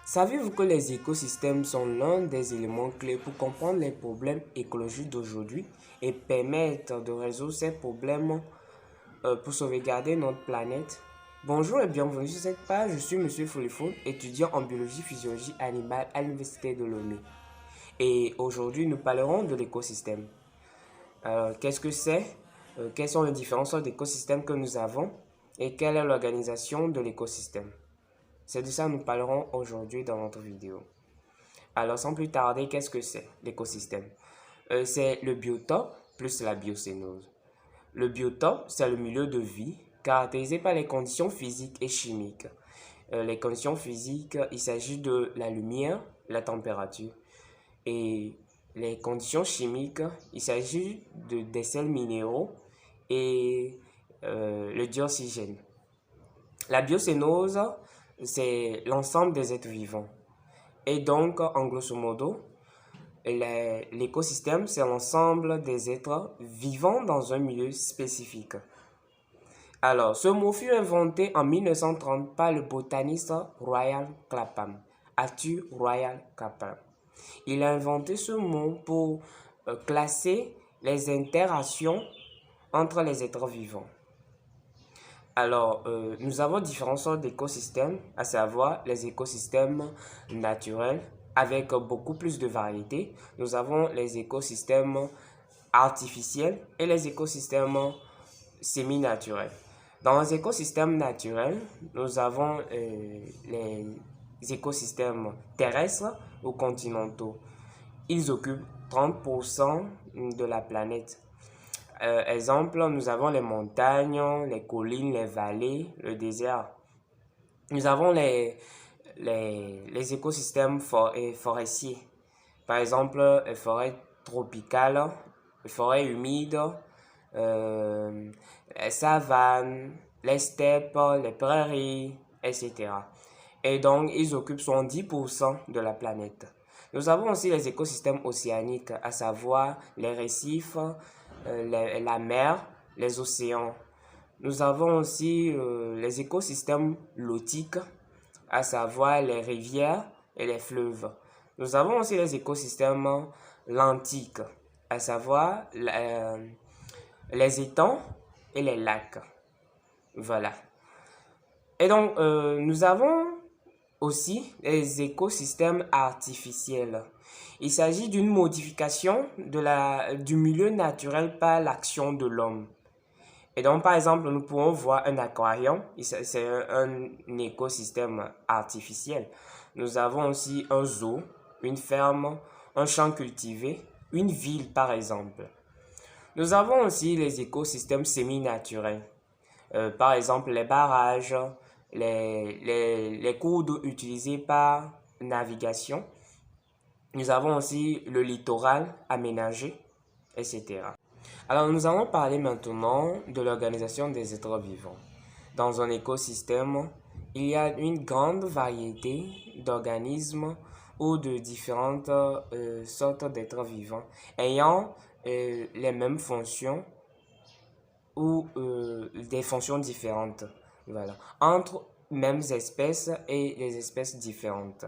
Savez-vous que les écosystèmes sont l'un des éléments clés pour comprendre les problèmes écologiques d'aujourd'hui et permettre de résoudre ces problèmes pour sauvegarder notre planète? Bonjour et bienvenue sur cette page. Je suis Monsieur Folifon, étudiant en biologie physiologie animale à l'Université de Lomé. Et aujourd'hui, nous parlerons de l'écosystème. Qu'est-ce que c'est? Quelles sont les différentes sortes d'écosystèmes que nous avons? Et quelle est l'organisation de l'écosystème? C'est de ça que nous parlerons aujourd'hui dans notre vidéo. Alors, sans plus tarder, qu'est-ce que c'est l'écosystème? C'est le biotope plus la biocénose. Le biotope, c'est le milieu de vie caractérisé par les conditions physiques et chimiques. Les conditions physiques, il s'agit de la lumière, la température. Et les conditions chimiques, il s'agit des sels minéraux et le dioxygène. La biocénose, c'est l'ensemble des êtres vivants. Et donc, en grosso modo, l'écosystème, c'est l'ensemble des êtres vivant dans un milieu spécifique. Alors, ce mot fut inventé en 1930 par le botaniste Royal Clapham, Arthur Royal Clapham. Il a inventé ce mot pour classer les interactions entre les êtres vivants. Alors, nous avons différentes sortes d'écosystèmes, à savoir les écosystèmes naturels avec beaucoup plus de variété. Nous avons les écosystèmes artificiels et les écosystèmes semi-naturels. Dans les écosystèmes naturels, nous avons les écosystèmes terrestres ou continentaux. Ils occupent 30% de la planète. Exemple, nous avons les montagnes, les collines, les vallées, le désert. Nous avons les écosystèmes forestiers. Par exemple, les forêts tropicales, les forêts humides, les savanes, les steppes, les prairies, etc. Et donc, ils occupent 70% de la planète. Nous avons aussi les écosystèmes océaniques, à savoir les récifs, la mer, les océans. Nous avons aussi les écosystèmes lotiques, à savoir les rivières et les fleuves. Nous avons aussi les écosystèmes lentiques, à savoir les étangs et les lacs. Voilà. Et donc, nous avons aussi les écosystèmes artificiels. Il s'agit d'une modification du milieu naturel par l'action de l'homme. Et donc, par exemple, nous pouvons voir un aquarium, c'est un écosystème artificiel. Nous avons aussi un zoo, une ferme, un champ cultivé, une ville, par exemple. Nous avons aussi les écosystèmes semi-naturels. Par exemple, les barrages, les cours d'eau utilisés par navigation. Nous avons aussi le littoral aménagé, etc. Alors, nous allons parler maintenant de l'organisation des êtres vivants. Dans un écosystème, il y a une grande variété d'organismes ou de différentes sortes d'êtres vivants ayant les mêmes fonctions ou des fonctions différentes. Voilà. Entre mêmes espèces et les espèces différentes.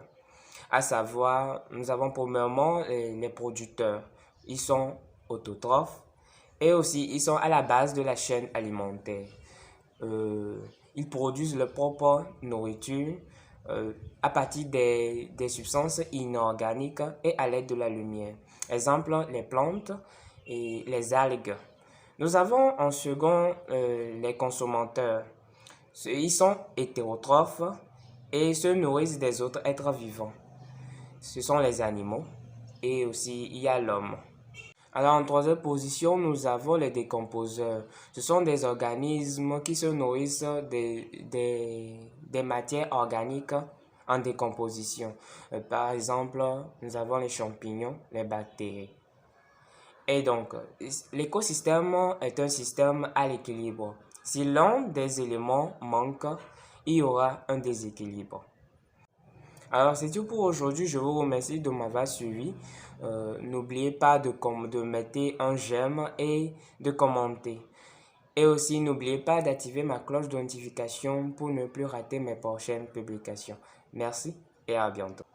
À savoir, nous avons premièrement les producteurs. Ils sont autotrophes et aussi ils sont à la base de la chaîne alimentaire. Ils produisent leur propre nourriture à partir des substances inorganiques et à l'aide de la lumière. Exemple, les plantes et les algues. Nous avons en second les consommateurs. Ils sont hétérotrophes et se nourrissent des autres êtres vivants. Ce sont les animaux et aussi il y a l'homme. Alors en troisième position, nous avons les décomposeurs. Ce sont des organismes qui se nourrissent des matières organiques en décomposition. Par exemple, nous avons les champignons, les bactéries. Et donc, l'écosystème est un système à l'équilibre. Si l'un des éléments manque, il y aura un déséquilibre. Alors, c'est tout pour aujourd'hui. Je vous remercie de m'avoir suivi. N'oubliez pas de mettre un j'aime et de commenter. Et aussi, n'oubliez pas d'activer ma cloche de notification pour ne plus rater mes prochaines publications. Merci. et à bientôt.